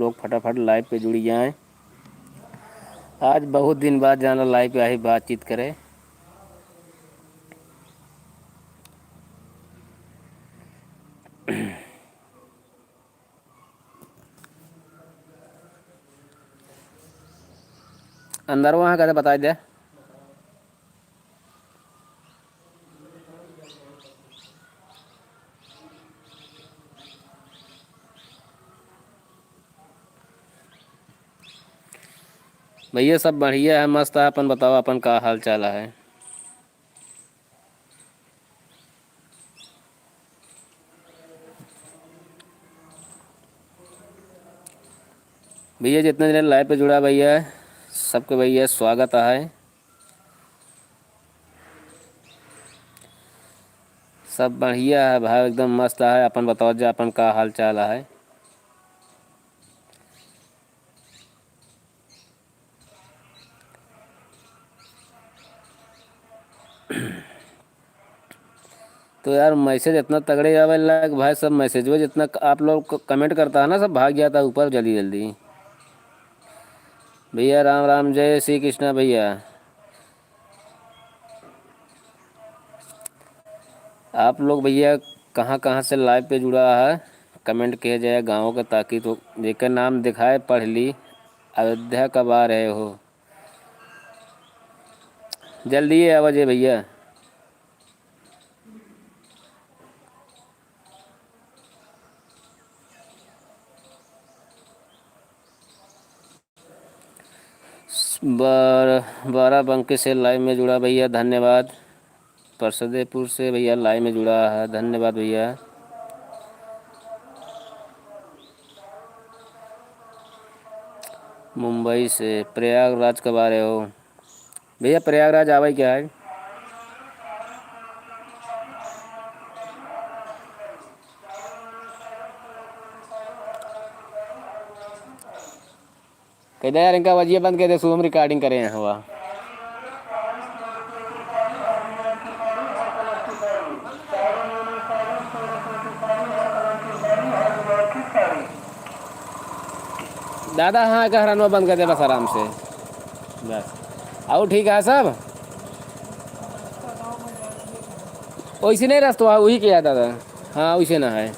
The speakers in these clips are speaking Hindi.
लोग फटाफट लाइव पे जुड़ जाएं। आज बहुत दिन बाद जाना लाइव पे आई बातचीत करें। अंदर वहाँ कैसे बता दे। भैया सब बढ़िया है, मस्त है। अपन बताओ, अपन का हाल चाल है। भैया जितने दिन लाइव पे जुड़ा भैया सबके भैया स्वागत है। सब बढ़िया है भाई, एकदम मस्त है। अपन बताओ जो अपन का हाल चाल है। तो यार मैसेज इतना तगड़े आवे लग भाई, सब मैसेज वो जितना आप लोग कमेंट करता है ना, सब भाग जाता है ऊपर जल्दी जल्दी। भैया राम राम, जय श्री कृष्णा भैया। आप लोग भैया कहाँ कहाँ से लाइव पे जुड़ा है, कमेंट किया जाए गाँव का, ताकि तो जेकर नाम दिखाए पढ़ ली। अयोध्या कब आ रहे हो, जल्दी आवाज है भैया। बाराबंकी से लाइव में जुड़ा भैया, धन्यवाद। परसदेपुर से भैया लाइव में जुड़ा है, धन्यवाद भैया। मुंबई से प्रयागराज कब आ रहे हो भैया, प्रयागराज आवे क्या है। कहते यार इनका वजिए बंद कर दे, सुबह हम रिकॉर्डिंग करें हैं हुआ। दादा हाँ कह रहा बंद कर दे बस आराम से बस। आओ ठीक है सब, वैसे नहीं रास्ता वही किया दादा। हाँ वैसे ना है।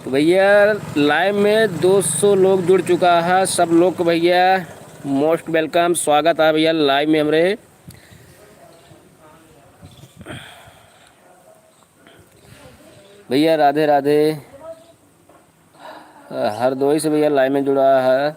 तो भैया लाइव में 200 लोग जुड़ चुका है, सब लोग को भैया मोस्ट वेलकम, स्वागत है भैया लाइव में हमरे। भैया राधे राधे। हरदोई से भैया लाइव में जुड़ा है।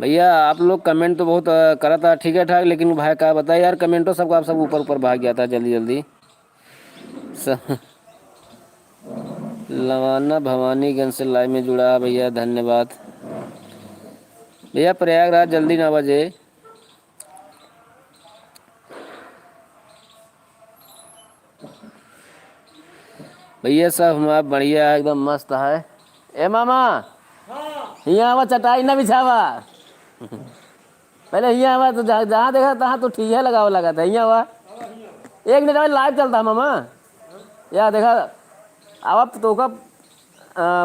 भैया आप लोग कमेंट तो बहुत करा था, ठीक है ठाक, लेकिन भाई क्या बताए यार, कमेंटों सबको आप सब ऊपर ऊपर भाग गया था जल्दी जल्दी सब। लवाना भवानीगंज से लाइव में जुड़ा भैया, धन्यवाद भैया। प्रयागराज जल्दी ना बजे भैया, सब हमारा बढ़िया एकदम मस्त है। ए मामा यहाँ आवा, चटाई ना बिछावा। पहले यहाँ आवा तो जहाँ देखा तहाँ तो ठीक है लगावा लगा था। यहाँ आवा, एक मिनट लाइव चलता है मामा। या देखा अब तो का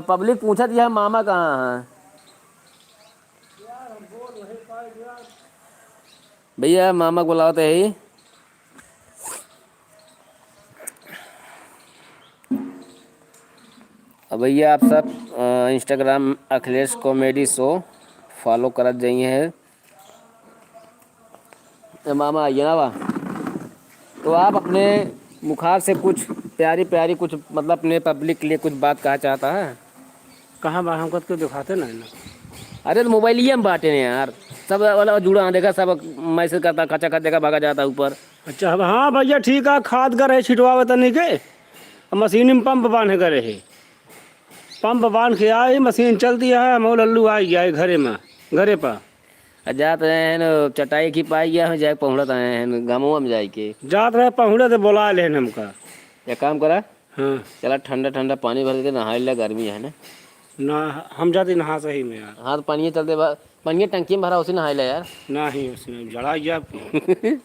पब्लिक पूछत यह मामा कहाँ है। भैया मामा को बुलाओ तो यही। अब भैया आप सब Instagram Akhilesh comedy show follow करत जाइए है। मामा आइए ना बा, तो आप अपने मुखार से कुछ प्यारी प्यारी कुछ मतलब अपने पब्लिक के लिए कुछ बात कहा चाहता है। कहाँ बा हमको तो दिखाते ना। अरे तो मोबाइल ही हम बांटे हैं यार, सब वाला जुड़ा देखा, सब मैसेज करता खचा खच देखा भागा जाता ऊपर। अच्छा हाँ भैया ठीक है, खाद करे छिटवावे तनी के मशीन में पंप बांधे करे है। पंप बांध के आए, मशीन चलती है, हम लल्लू आ गया है घरे में, घरे पर। जात रहे हैं न चटाई की पाई गया है जाए पहुंचत आए हैं गाँवों में जाए के। जात रहे पहुँचे तो बुला ले हमका। एक काम करा, हाँ चला ठंडा ठंडा पानी भर के नहा ले, गर्मी है ना। ना, हम जाते नहा सही में यार। हाँ तो पानी चलते पानी टंकी में भरा उसी नहा ले यार। ना ही उसमें जड़ा गया आपकी।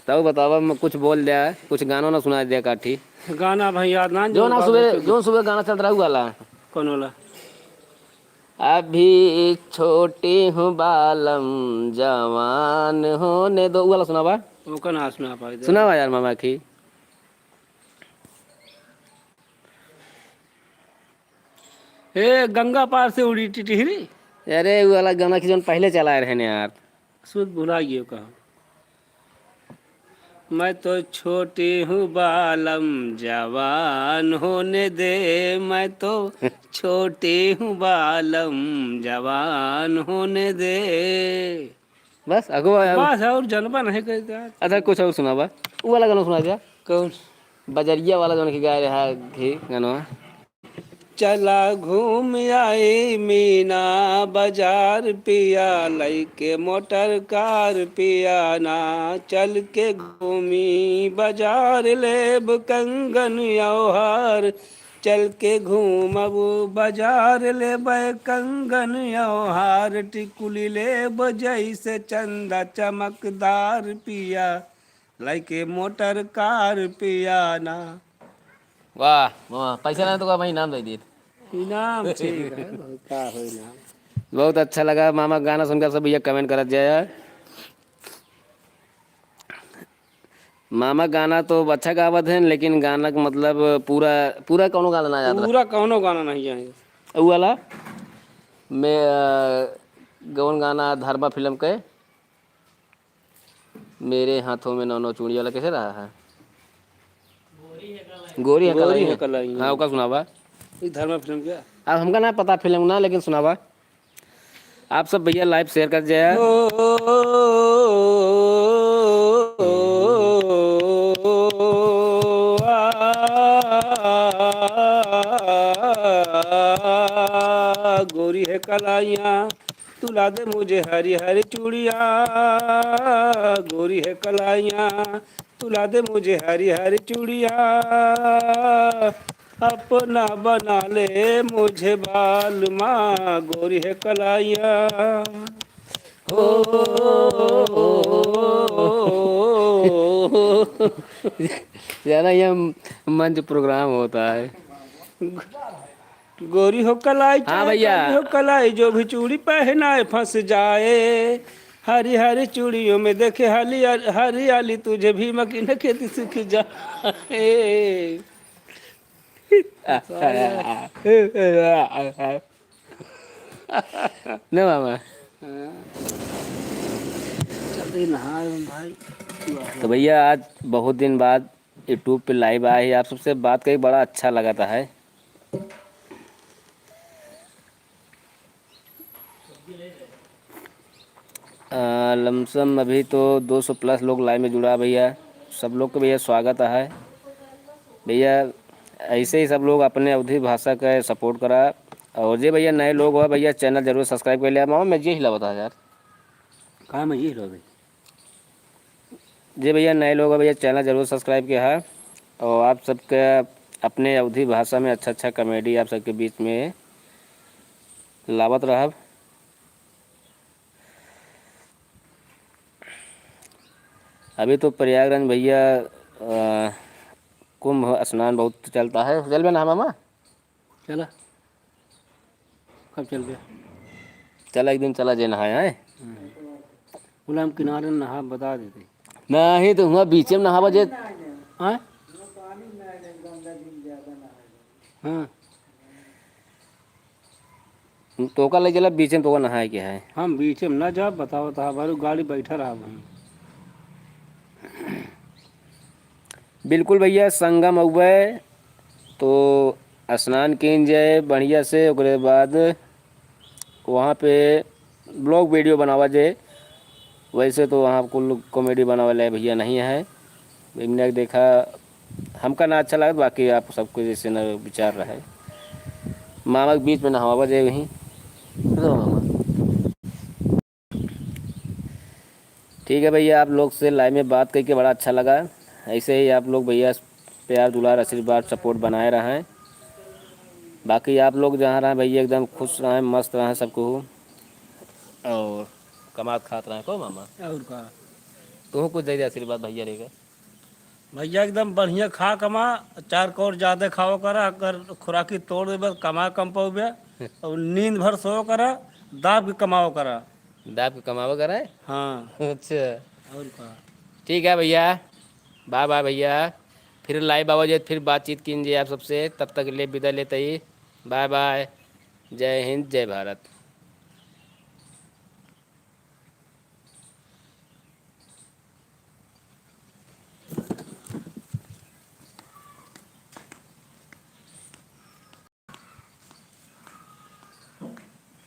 तब बतावा, मैं कुछ बोल दिया, कुछ गाना ना सुना दिया काठी। गाना भाई याद ना जो सुबह गाना चल रहा है वो वाला। कौन वाला? अभी छोटी हूँ बालम जवान होने दो, वो वाला सुनावा। वो का ना सुना पाए सुनावा यार मामा की। ए गंगा पार से उड़ी टिटहरी। अरे वो वाला गाना की जो पहले चलाए रहे ने यार। सुध भुला गए कहा। मैं तो छोटी हूँ बालम जवान होने दे, मैं तो छोटी हूँ बालम जवान होने दे। बस अगो बस और जनपा नहीं कहते यार। अच्छा कुछ और सुनावा, वो वाला गाना सुना दिया। कौन? बजरिया वाला जो की गाय रहा थी गाना। चला घूम आई मीना बाजार पिया, लइके मोटर कार पिया ना, चल के घूमी बाजार लेब कंगन यौहार, चल के घूमब बाजार लेब कंगन यौहार, टिकुली लेब जैसे चंदा चमकदार पिया, लइके मोटर कार पिया ना। वाह वाह, पैसा ना तो का भाई इनाम दे दिए। इनाम ठीक है, का हो इनाम। बहुत अच्छा लगा मामा गाना सुनकर, सब भैया कमेंट करत जाए यार। मामा गाना तो अच्छा गावत है, लेकिन गाना का मतलब पूरा पूरा कौनो गाना ना याद पूरा कौनो गाना नहीं जाएगा। रहा। वो वाला मैं गौन गाना धरबा फिल्म के, मेरे हाथों में नौ नौ चूड़ी वाला कैसे रहा है? गोरी है गोरी कलाई है है। कलाई। हाँ उसका सुनावा। ये धर्म फिल्म क्या? अब हमका ना पता फिल्म ना, लेकिन सुनावा आप सब भैया, लाइव शेयर कर जाए। गोरी है कलाइया तुला दे मुझे हरी हरी चूड़िया, गोरी है कलाइया तुला दे मुझे हरी हरी चूड़िया, अपना बना ले मुझे बाल माँ, गोरी है कलाइया। हो ज्यादा ये मंच प्रोग्राम होता है। गोरी हो कलाई, हाँ भैया। गोरी हो कलाई, जो भी चूड़ी पहनाए फंस जाए, हरी हरी चूड़ियों में देखे हरियाली, तुझे भी मकीन खेती सीख जाए। न मामा, चलते नहा भाई। तो भैया आज बहुत दिन बाद यूट्यूब पे लाइव आए हैं, आप सबसे बात करके बड़ा अच्छा लगा था है। लमसम अभी तो 200 प्लस लोग लाइव में जुड़ा भैया, सब लोग को भैया स्वागत है भैया। ऐसे ही सब लोग अपने अवधि भाषा का सपोर्ट करा, और जे भैया नए लोग हो भैया चैनल जरूर सब्सक्राइब कर लिया। मामा मैं ये हिला बता यार, कहाँ में ये लो भाई। जी भैया नए लोग हैं भैया चैनल जरूर सब्सक्राइब किया है, और आप सबके अपने अवधि भाषा में अच्छा अच्छा कॉमेडी आप सबके बीच में लावत रहब। अभी तो प्रयागराज भैया कुंभ स्नान बहुत चलता है, चल बे ना मामा। चला कब चल गया? चला एक दिन चला जे नहाए हैं। बोला हम किनारे नहा बता देते। नहीं तो हुआ बीच में नहावा जे। हाँ हाँ, तो का ले चला बीच में, तो का नहाए क्या है। हम बीच में न जा, बताओ था बारू गाड़ी बैठा रहा वहीं। बिल्कुल भैया संगम हुए तो स्नान किन जाए बढ़िया से, उसके बाद वहाँ पे ब्लॉग वीडियो बनावा जाए। वैसे तो वहाँ कुल कॉमेडी बनाने वाले भैया नहीं है, मैंने देखा हमका ना अच्छा लगा, बाकी आप सबको जैसे न विचार रहा है। मामा के बीच में नहावा जाए वहीं। तो मामा ठीक है भैया, आप लोग से लाइव में बात करके बड़ा अच्छा लगा। ऐसे ही आप लोग भैया प्यार दुलार आशीर्वाद सपोर्ट बनाए रहें। बाकी आप लोग जहाँ रहें भैया एकदम खुश रहें, मस्त रहें सबको, और कमात खात रहें को मामा। और का तू कुछ दे दे आशीर्वाद भैया रहेगा। भैया एकदम बढ़िया खा कमा, चार कौर ज्यादा खाओ करा, अगर खुराकी तोड़ देबे कमा कम पाओगे, और नींद भर सो करा, दाब के कमाओ करा। दाब के कमावा कराए। हाँ अच्छा और का ठीक है भैया, बाय बाय भैया। फिर लाइव आवाज फिर बातचीत कीजिए आप सबसे, तब तक के लिए विदा लेते ही। Bye bye. जय हिंद जय भारत।